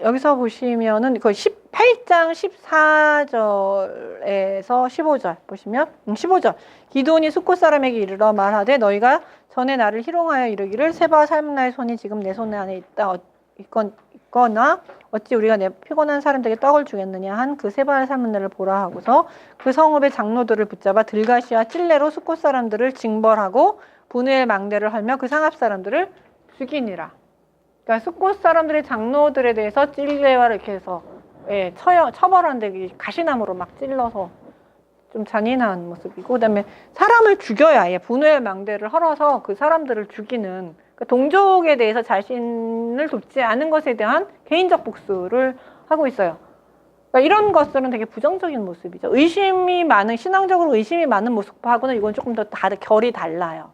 여기서 보시면은 그 18장 14절에서 15절 보시면 15절 기드온이 숫곳 사람에게 이르러 말하되 너희가 전에 나를 희롱하여 이르기를 세바와 살문나의 손이 지금 내 손 안에 있거나 어찌 우리가 내 피곤한 사람들에게 떡을 주겠느냐 한 그 세바와 살문나를 보라 하고서 그 성읍의 장로들을 붙잡아 들가시와 찔레로 숫곳 사람들을 징벌하고 분우엘 망대를 헐며 그 상합 사람들을 죽이니라. 그러니까 숫곳 사람들의 장로들에 대해서 찔레와 이렇게 해서 처벌하는데 가시나무로 막 찔러서 좀 잔인한 모습이고, 그다음에 사람을 죽여야 아예 분우엘 망대를 헐어서 그 사람들을 죽이는, 그러니까 동족에 대해서 자신을 돕지 않은 것에 대한 개인적 복수를 하고 있어요. 그러니까 이런 것들은 되게 부정적인 모습이죠. 의심이 많은, 신앙적으로 의심이 많은 모습하고는 이건 조금 더 결이 달라요.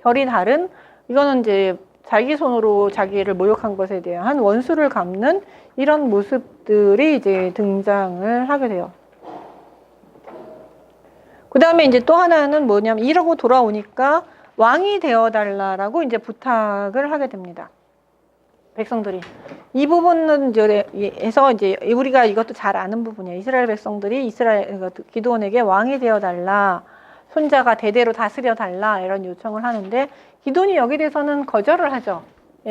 결이 다른, 이거는 이제 자기 손으로 자기를 모욕한 것에 대한 원수를 갚는 이런 모습들이 이제 등장을 하게 돼요. 그 다음에 이제 또 하나는 뭐냐면 이러고 돌아오니까 왕이 되어달라라고 이제 부탁을 하게 됩니다. 백성들이. 이 부분은 에서 이제 우리가 이것도 잘 아는 부분이에요. 이스라엘 백성들이 기드온에게 왕이 되어달라, 손자가 대대로 다스려 달라 이런 요청을 하는데 기드온이 여기에 대해서는 거절을 하죠.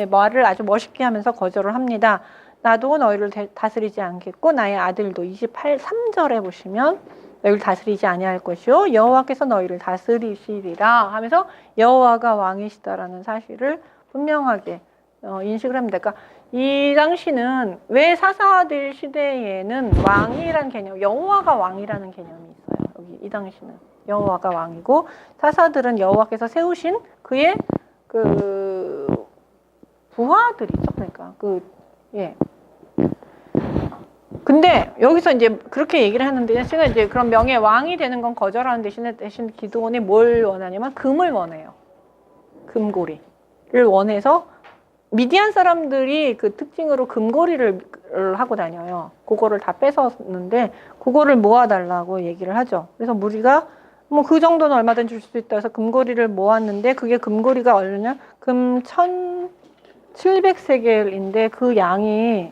말을 아주 멋있게 하면서 거절을 합니다. 나도 너희를 다스리지 않겠고 나의 아들도 3절에 보시면 너희를 다스리지 아니할 것이요 여호와께서 너희를 다스리시리라 하면서 여호와가 왕이시다라는 사실을 분명하게 인식을 합니다. 그러니까 이 당시는 왜 사사들 시대에는 왕이라는 개념, 여호와가 왕이라는 개념이 있어요. 여기 이 당시는 여호와가 왕이고 사사들은 여호와께서 세우신 그의 그 부하들이죠. 그러니까 근데 여기서 이제 그렇게 얘기를 하는데 제가 이제 그런 명예 왕이 되는 건 거절하는 대신 기드온이 뭘 원하냐면 금을 원해요. 금고리를 원해서 미디안 사람들이 그 특징으로 금고리를 하고 다녀요. 그거를 다 뺏었는데 그거를 모아달라고 얘기를 하죠. 그래서 우리가 뭐 그 정도는 얼마든지 줄 수 있다 해서 금고리를 모았는데 그게 금고리가 얼마냐? 금 1700세겔인데 그 양이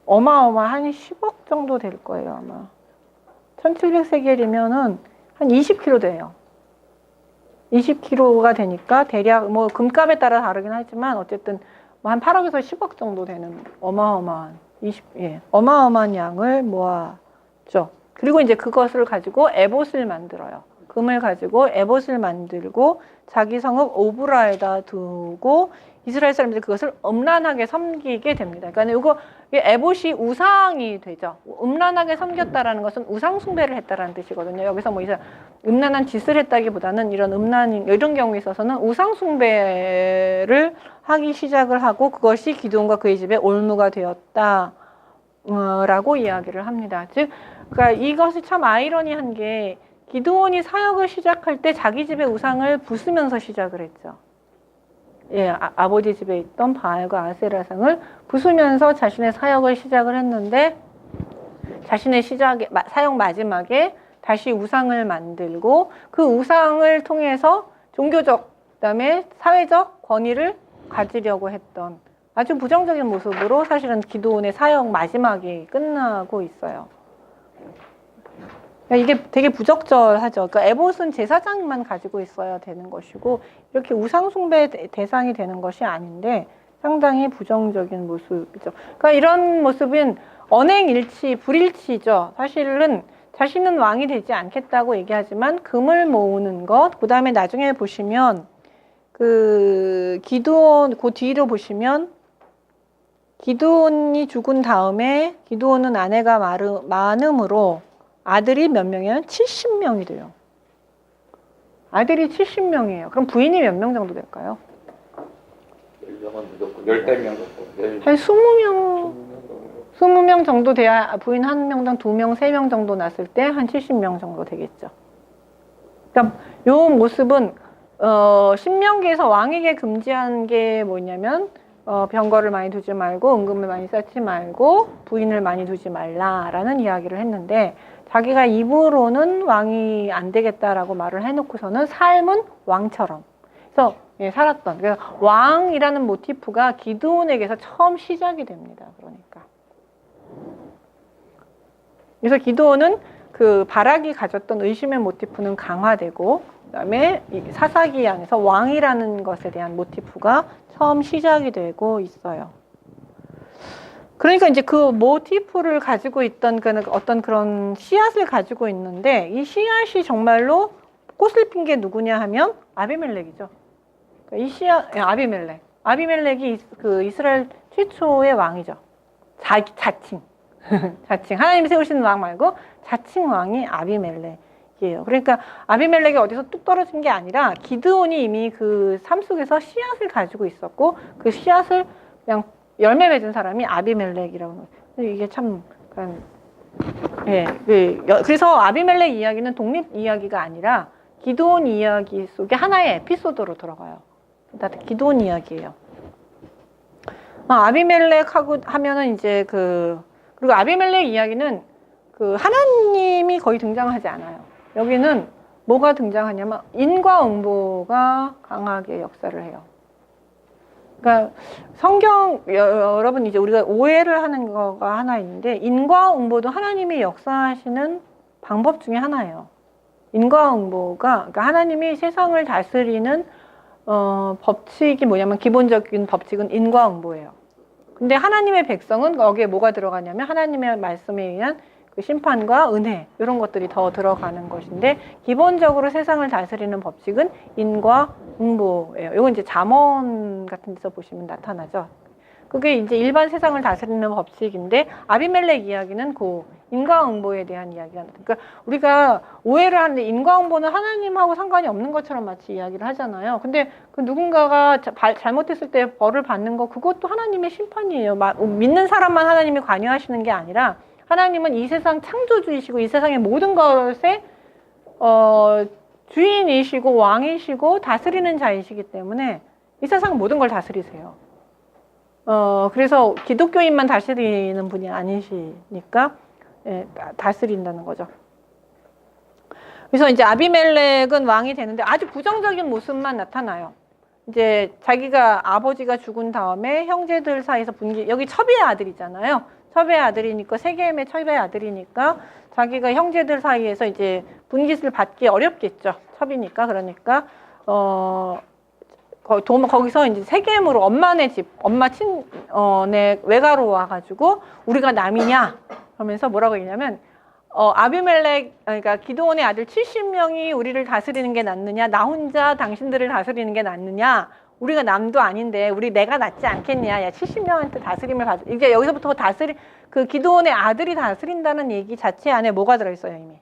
어마어마한 10억 정도 될 거예요, 아마. 1700세겔이면은 한 20kg 돼요. 20kg가 되니까 대략 뭐 금값에 따라 다르긴 하지만 어쨌든 뭐 한 8억에서 10억 정도 되는 어마어마한 어마어마한 양을 모았죠. 그리고 이제 그것을 가지고 에봇을 만들어요. 금을 가지고 에봇을 만들고 자기 성읍 오브라에다 두고 이스라엘 사람들이 그것을 음란하게 섬기게 됩니다. 그러니까 이거 에봇이 우상이 되죠. 음란하게 섬겼다라는 것은 우상 숭배를 했다라는 뜻이거든요. 여기서 뭐 음란한 짓을 했다기보다는 이런 경우에 있어서는 우상 숭배를 하기 시작을 하고 그것이 기드온과 그의 집에 올무가 되었다라고 이야기를 합니다. 즉, 그러니까 이것이 참 아이러니한 게 기드온이 사역을 시작할 때 자기 집의 우상을 부수면서 시작을 했죠. 아버지 집에 있던 바알과 아세라상을 부수면서 자신의 사역을 시작을 했는데 자신의 사역 마지막에 다시 우상을 만들고 그 우상을 통해서 종교적 그다음에 사회적 권위를 가지려고 했던 아주 부정적인 모습으로 사실은 기드온의 사역 마지막이 끝나고 있어요. 이게 되게 부적절하죠. 그러니까 에봇은 제사장만 가지고 있어야 되는 것이고 이렇게 우상 숭배 대상이 되는 것이 아닌데 상당히 부정적인 모습이죠. 그러니까 이런 모습은 언행일치, 불일치죠. 사실은 자신은 왕이 되지 않겠다고 얘기하지만 금을 모으는 것, 그 다음에 나중에 보시면 그 뒤로 보시면 기드온이 죽은 다음에 기드온은 아내가 많음으로 아들이 몇 명이에요? 70명이 돼요. 아들이 70명이에요. 그럼 부인이 몇 명 정도 될까요? 10명, 한 20명 정도 돼야 부인 한 명당 2명, 3명 정도 났을 때 한 70명 정도 되겠죠. 그러니까 요 모습은 신명기에서 왕에게 금지한 게 뭐냐면 병거를 많이 두지 말고 은금을 많이 쌓지 말고 부인을 많이 두지 말라라는 이야기를 했는데 자기가 입으로는 왕이 안 되겠다라고 말을 해놓고서는 삶은 왕처럼. 그래서 예, 살았던. 그래서 왕이라는 모티프가 기드온에게서 처음 시작이 됩니다. 그러니까. 그래서 기드온은 그 바락이 가졌던 의심의 모티프는 강화되고, 그다음에 이 사사기 안에서 왕이라는 것에 대한 모티프가 처음 시작이 되고 있어요. 그러니까 이제 그 모티프를 가지고 있던 그 어떤 그런 씨앗을 가지고 있는데, 이 씨앗이 정말로 꽃을 핀 게 누구냐 하면 아비멜렉이죠. 그러니까 이 씨앗, 아비멜렉. 아비멜렉이 그 이스라엘 최초의 왕이죠. 자칭. 자칭. 하나님이 세우시는 왕 말고 자칭 왕이 아비멜렉이에요. 그러니까 아비멜렉이 어디서 뚝 떨어진 게 아니라 기드온이 이미 그 삶 속에서 씨앗을 가지고 있었고, 그 씨앗을 그냥 열매 맺은 사람이 아비멜렉이라고 해요. 이게 참, 예, 그래서 아비멜렉 이야기는 독립 이야기가 아니라 기드온 이야기 속에 하나의 에피소드로 들어가요. 다 기드온 이야기예요. 아비멜렉하고 하면은 이제 그리고 아비멜렉 이야기는 그 하나님이 거의 등장하지 않아요. 여기는 뭐가 등장하냐면 인과응보가 강하게 역사를 해요. 그러니까 성경 여러분 이제 우리가 오해를 하는 거가 하나 있는데, 인과응보도 하나님이 역사하시는 방법 중에 하나예요. 인과응보가 그러니까 하나님이 세상을 다스리는 법칙이 뭐냐면, 기본적인 법칙은 인과응보예요. 근데 하나님의 백성은 거기에 뭐가 들어가냐면 하나님의 말씀에 의한 그 심판과 은혜, 이런 것들이 더 들어가는 것인데, 기본적으로 세상을 다스리는 법칙은 인과응보예요. 이건 이제 잠언 같은 데서 보시면 나타나죠. 그게 이제 일반 세상을 다스리는 법칙인데, 아비멜렉 이야기는 그 인과응보에 대한 이야기가. 그러니까 우리가 오해를 하는데, 인과응보는 하나님하고 상관이 없는 것처럼 마치 이야기를 하잖아요. 근데 그 누군가가 잘못했을 때 벌을 받는 거, 그것도 하나님의 심판이에요. 믿는 사람만 하나님이 관여하시는 게 아니라, 하나님은 이 세상 창조주이시고 이 세상의 모든 것에 주인이시고 왕이시고 다스리는 자이시기 때문에 이 세상 모든 걸 다스리세요. 그래서 기독교인만 다스리는 분이 아니시니까, 예, 다스린다는 거죠. 그래서 이제 아비멜렉은 왕이 되는데 아주 부정적인 모습만 나타나요. 이제 자기가 아버지가 죽은 다음에 형제들 사이에서 여기 첩의 아들이잖아요. 첩의 아들이니까, 세겜의 첩의 아들이니까 자기가 형제들 사이에서 이제 분깃을 받기 어렵겠죠. 첩이니까. 그러니까 거기서 이제 세겜으로 엄마네 집, 엄마 친네 외가로 와가지고 우리가 남이냐 그러면서 뭐라고 했냐면, 아비멜렉, 그러니까 기드온의 아들 70명이 우리를 다스리는 게 낫느냐, 나 혼자 당신들을 다스리는 게 낫느냐, 우리가 남도 아닌데 내가 낫지 않겠냐, 야 70명한테 다스림을 이제 여기서부터 그 기드온의 아들이 다스린다는 얘기 자체 안에 뭐가 들어있어요? 이미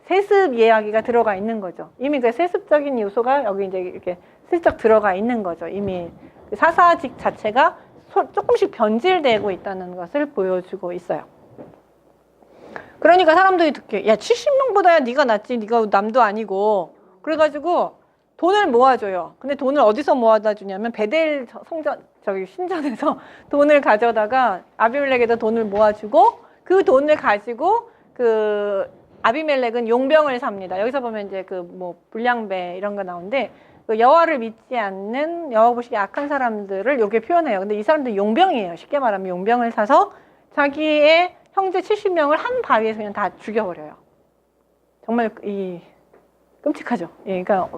세습 이야기가 들어가 있는 거죠. 이미 그 세습적인 요소가 여기 이제 이렇게 슬쩍 들어가 있는 거죠. 이미 사사직 자체가 조금씩 변질되고 있다는 것을 보여주고 있어요. 그러니까 사람들이 듣게, 야 70명보다야 네가 낫지, 네가 남도 아니고, 그래가지고 돈을 모아줘요. 근데 돈을 어디서 모아다 주냐면 베델 신전에서 돈을 가져다가 아비멜렉에다 돈을 모아주고, 그 돈을 가지고 그 아비멜렉은 용병을 삽니다. 여기서 보면 이제 그 뭐 불량배 이런 거 나오는데, 그 여호와를 믿지 않는 여호와 보시기에 악한 사람들을 이렇게 표현해요. 근데 이 사람들 용병이에요. 쉽게 말하면 용병을 사서 자기의 형제 70명을 한 바위에서 그냥 다 죽여버려요. 정말 끔찍하죠. 예, 그러니까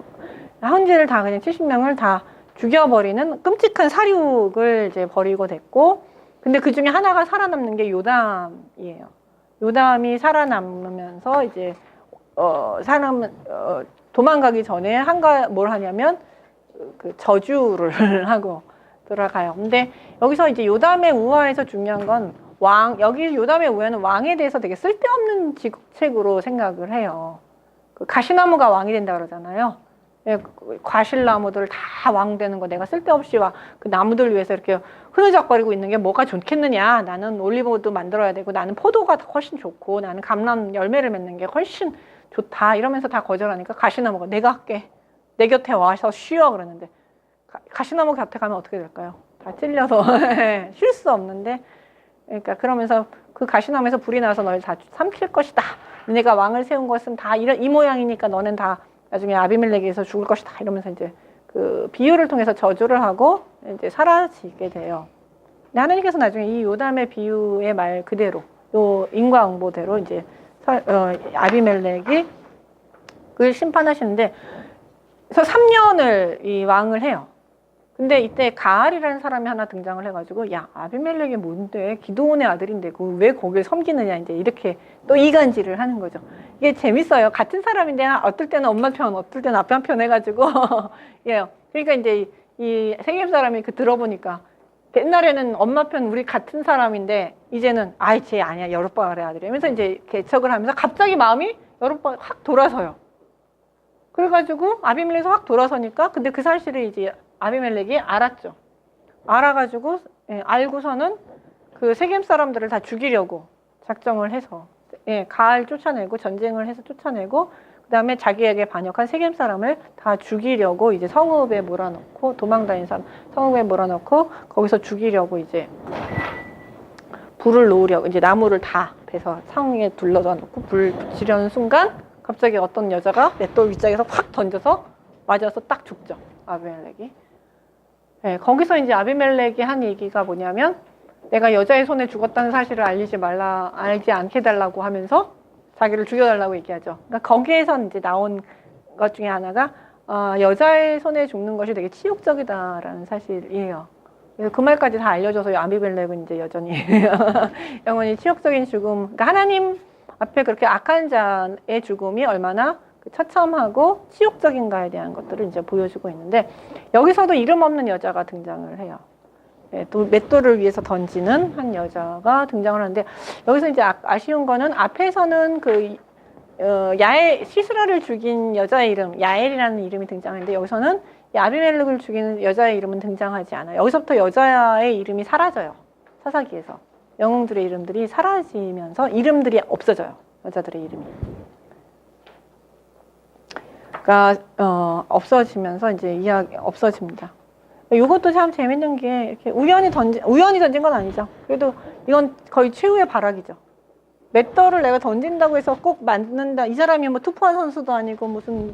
형제를 다 그냥 70명을 다 죽여버리는 끔찍한 사륙을 이제 벌이고 됐고, 근데 그 중에 하나가 살아남는 게 요담이에요. 요담이 살아남으면서 이제 도망가기 전에 뭘 하냐면 그 저주를 하고 돌아가요. 근데 여기서 이제 요담의 우화에서 중요한 건 여기 요담의 우화는 왕에 대해서 되게 쓸데없는 직책으로 생각을 해요. 그 가시나무가 왕이 된다 그러잖아요. 예, 과실나무들 다 왕 되는 거, 내가 쓸데없이 그 나무들 위해서 이렇게 흐느적거리고 있는 게 뭐가 좋겠느냐, 나는 올리브도 만들어야 되고, 나는 포도가 훨씬 좋고, 나는 감람 열매를 맺는 게 훨씬 좋다, 이러면서 다 거절하니까 가시나무가 내가 할게, 내 곁에 와서 쉬어 그러는데, 가시나무 곁에 가면 어떻게 될까요? 다 찔려서 쉴 수 없는데, 그러니까 그러면서 그 가시나무에서 불이 나서 널 다 삼킬 것이다, 너네가 왕을 세운 것은 다 이 모양이니까 너는 다 나중에 아비멜렉에서 죽을 것이다, 이러면서 이제 그 비유를 통해서 저주를 하고 이제 사라지게 돼요. 근데 하나님께서 나중에 이 요담의 비유의 말 그대로 요 인과응보대로 이제 아비멜렉이 그걸 심판하시는데 그래서 3년을 이 왕을 해요. 근데 이때 가알이라는 사람이 하나 등장을 해가지고 야 아비멜렉이 뭔데 기드온의 아들인데 그 왜 거기를 섬기느냐 이제 이렇게 또 이간질을 하는 거죠. 이게 재밌어요. 같은 사람인데 어떨 때는 엄마 편, 어떨 때는 아빠 편 해가지고 예. 그러니까 이제 이 세겜 사람이 그 들어보니까 옛날에는 엄마 편 우리 같은 사람인데 이제는 아이 쟤 아니야 여룻바알의 아들이면서 이제 개척을 하면서 갑자기 마음이 여룻바알 확 돌아서요. 그래가지고 아비멜렉에서 확 돌아서니까 근데 그 사실을 이제 아비멜렉이 알았죠. 알아가지고 알고서는 그 세겜 사람들을 다 죽이려고 작정을 해서 가알 쫓아내고 전쟁을 해서 쫓아내고 그 다음에 자기에게 반역한 세겜 사람을 다 죽이려고 이제 성읍에 몰아넣고 도망다닌 사람 성읍에 몰아넣고 거기서 죽이려고 이제 불을 놓으려고 이제 나무를 다 베서 상에 둘러다 놓고 불 붙이려는 순간 갑자기 어떤 여자가 맷돌 윗짝에서 확 던져서 맞아서 딱 죽죠. 아비멜렉이. 네, 거기서 이제 아비멜렉이 한 얘기가 뭐냐면 내가 여자의 손에 죽었다는 사실을 알지 않게 달라고 하면서 자기를 죽여달라고 얘기하죠. 그러니까 거기에서 이제 나온 것 중에 하나가 여자의 손에 죽는 것이 되게 치욕적이다라는 사실이에요. 그래서 그 말까지 다 알려줘서 아비멜렉은 이제 여전히 영원히 치욕적인 죽음. 그러니까 하나님 앞에 그렇게 악한 자의 죽음이 얼마나 처참하고 치욕적인가에 대한 것들을 이제 보여주고 있는데 여기서도 이름 없는 여자가 등장을 해요. 또 맷돌을 위해서 던지는 한 여자가 등장을 하는데 여기서 이제 아쉬운 거는 앞에서는 그 시스라를 죽인 여자의 이름 야엘이라는 이름이 등장하는데 여기서는 아비멜렉을 죽이는 여자의 이름은 등장하지 않아요. 여기서부터 여자의 이름이 사라져요. 사사기에서 영웅들의 이름들이 사라지면서 이름들이 없어져요. 여자들의 이름이. 그러니까 없어지면서 이제 이야기 없어집니다. 이것도 참 재밌는 게 이렇게 우연히 던진 건 아니죠. 그래도 이건 거의 최후의 발악이죠. 맷돌을 내가 던진다고 해서 꼭 맞는다. 이 사람이 뭐 투포한 선수도 아니고 무슨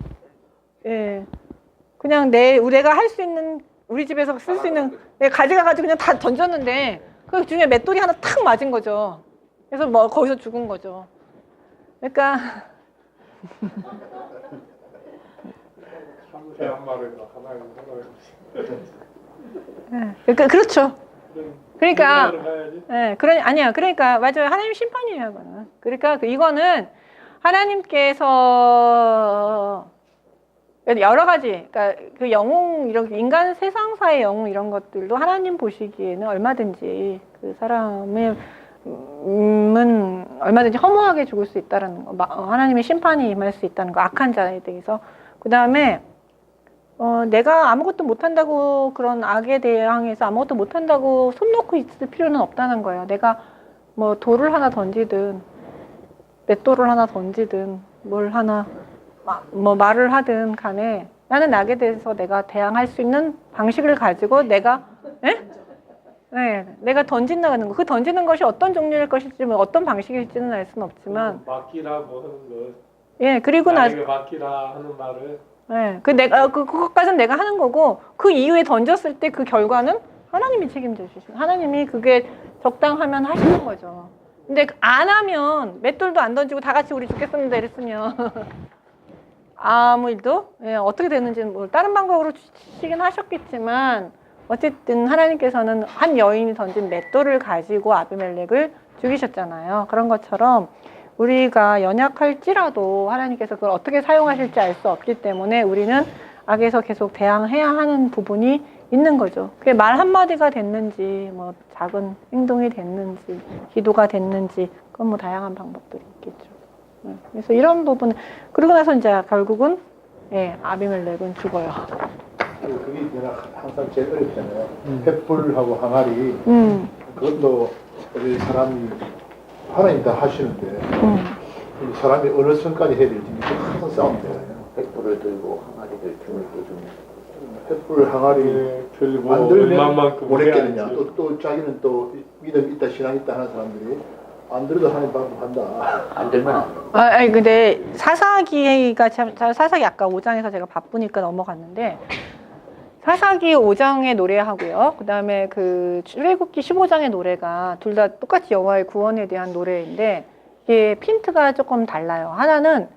그냥 내가 할 수 있는 우리 집에서 쓸 수 있는 내가 가져가가지고 그냥 다 던졌는데 그 중에 맷돌이 하나 탁 맞은 거죠. 그래서 뭐 거기서 죽은 거죠. 그러니까 그렇죠. 그러니까 아니야. 그러니까 맞아요. 하나님 심판이에요. 이거는. 그러니까 이거는 하나님께서 여러 가지, 그러니까 그 영웅 이런 인간 세상사의 영웅 이런 것들도 하나님 보시기에는 얼마든지 그 사람은 얼마든지 허무하게 죽을 수 있다라는 거, 하나님의 심판이 임할 수 있다는 거, 악한 자에 대해서. 그 다음에 내가 아무것도 못한다고 그런 악에 대항해서 아무것도 못한다고 손 놓고 있을 필요는 없다는 거예요. 내가 뭐 돌을 하나 던지든 맷돌을 하나 던지든 뭘 하나 뭐 말을 하든 간에 나는 악에 대해서 내가 대항할 수 있는 방식을 가지고 내가 내가 던진다는 거. 그 던지는 것이 어떤 종류일 것일지 어떤 방식일지는 알 수는 없지만 맡기라고 하는 것. 그리고 나에게 맡기라 하는 말을 그것까지는 내가 하는 거고 그 이후에 던졌을 때 그 결과는 하나님이 책임져 주시고 하나님이 그게 적당하면 하시는 거죠. 근데 안 하면 맷돌도 안 던지고 다 같이 우리 죽겠습니다 이랬으면 아무 일도 어떻게 됐는지는 뭐 다른 방법으로 주시긴 하셨겠지만 어쨌든 하나님께서는 한 여인이 던진 맷돌을 가지고 아비멜렉을 죽이셨잖아요. 그런 것처럼 우리가 연약할지라도 하나님께서 그걸 어떻게 사용하실지 알 수 없기 때문에 우리는 악에서 계속 대항해야 하는 부분이 있는 거죠. 그게 말 한마디가 됐는지 뭐 작은 행동이 됐는지 기도가 됐는지 그건 뭐 다양한 방법들이 있겠죠. 그래서 이런 부분 그러고 나서 이제 결국은 아비멜렉은 죽어요. 그게 내가 항상 제일 어렵잖아요. 횃불하고 항아리 그것도 우리 사람이 하나님 다 하시는데 사람이 어느 선까지 해야 될지 항상 싸움이잖아요. 횃불을 들고 항아리를 들고 좀 횃불 항아리 만들면 오래겠느냐. 또 자기는 또 믿음 있다 신앙 있다 하는 사람들이 안 들어도 하나님 방법한다. 안 들면 아니 근데 사사기가 참 사사기 아까 5장에서 제가 바쁘니까 넘어갔는데 사사기 5장의 노래하고요. 그 다음에 그 출애굽기 15장의 노래가 둘 다 똑같이 여호와의 구원에 대한 노래인데 이게 핀트가 조금 달라요. 하나는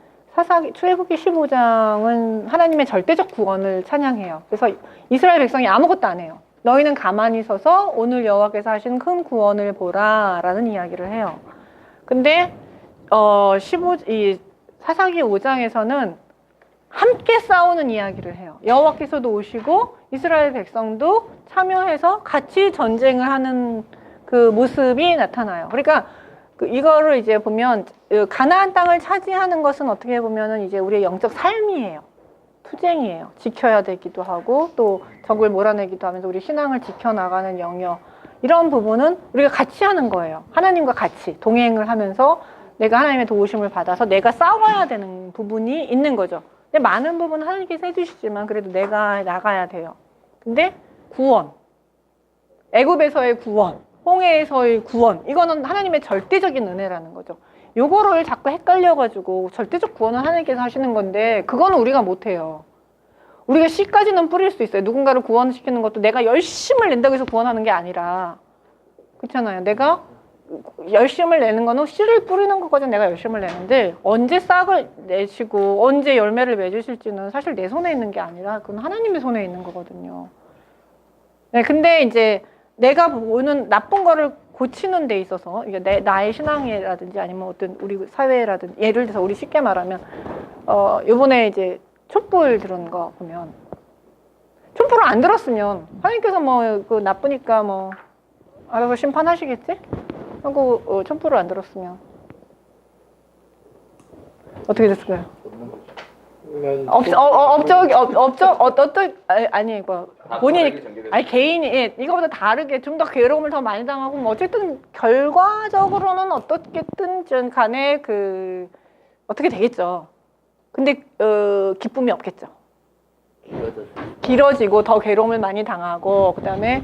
출애굽기 15장은 하나님의 절대적 구원을 찬양해요. 그래서 이스라엘 백성이 아무것도 안 해요. 너희는 가만히 서서 오늘 여호와께서 하신 큰 구원을 보라라는 이야기를 해요. 근데 이 사사기 5장에서는 함께 싸우는 이야기를 해요. 여호와께서도 오시고 이스라엘 백성도 참여해서 같이 전쟁을 하는 그 모습이 나타나요. 그러니까 이거를 이제 보면 가나안 땅을 차지하는 것은 어떻게 보면은 이제 우리의 영적 삶이에요. 투쟁이에요. 지켜야 되기도 하고 또 적을 몰아내기도 하면서 우리 신앙을 지켜나가는 영역, 이런 부분은 우리가 같이 하는 거예요. 하나님과 같이 동행을 하면서 내가 하나님의 도우심을 받아서 내가 싸워야 되는 부분이 있는 거죠. 근데 많은 부분은 하나님께서 해주시지만 그래도 내가 나가야 돼요. 근데 구원, 애굽에서의 구원, 홍해에서의 구원, 이거는 하나님의 절대적인 은혜라는 거죠. 요거를 자꾸 헷갈려가지고 절대적 구원은 하나님께서 하시는 건데 그거는 우리가 못해요. 우리가 씨까지는 뿌릴 수 있어요. 누군가를 구원시키는 것도 내가 열심을 낸다고 해서 구원하는 게 아니라, 그렇잖아요. 내가 열심을 내는 거는 씨를 뿌리는 것까지는 내가 열심을 내는데 언제 싹을 내시고 언제 열매를 맺으실지는 사실 내 손에 있는 게 아니라 그건 하나님의 손에 있는 거거든요. 네, 근데 이제 내가 보는 나쁜 거를 고치는 데 있어서 이게 나의 신앙이라든지 아니면 어떤 우리 사회라든지, 예를 들어서 우리 쉽게 말하면 요번에 이제 촛불 들은 거 보면 촛불을 안 들었으면 하나님께서 뭐 그 나쁘니까 뭐 알아서 심판하시겠지? 하고 촛불을 안 들었으면 어떻게 됐을까요? 아니 이거 본인이 아니 개인이 이거보다 다르게 좀 더 괴로움을 더 많이 당하고 뭐 어쨌든 결과적으로는 어떻게든 간에 그 어떻게 되겠죠. 근데 기쁨이 없겠죠. 길어지고 더 괴로움을 많이 당하고 그다음에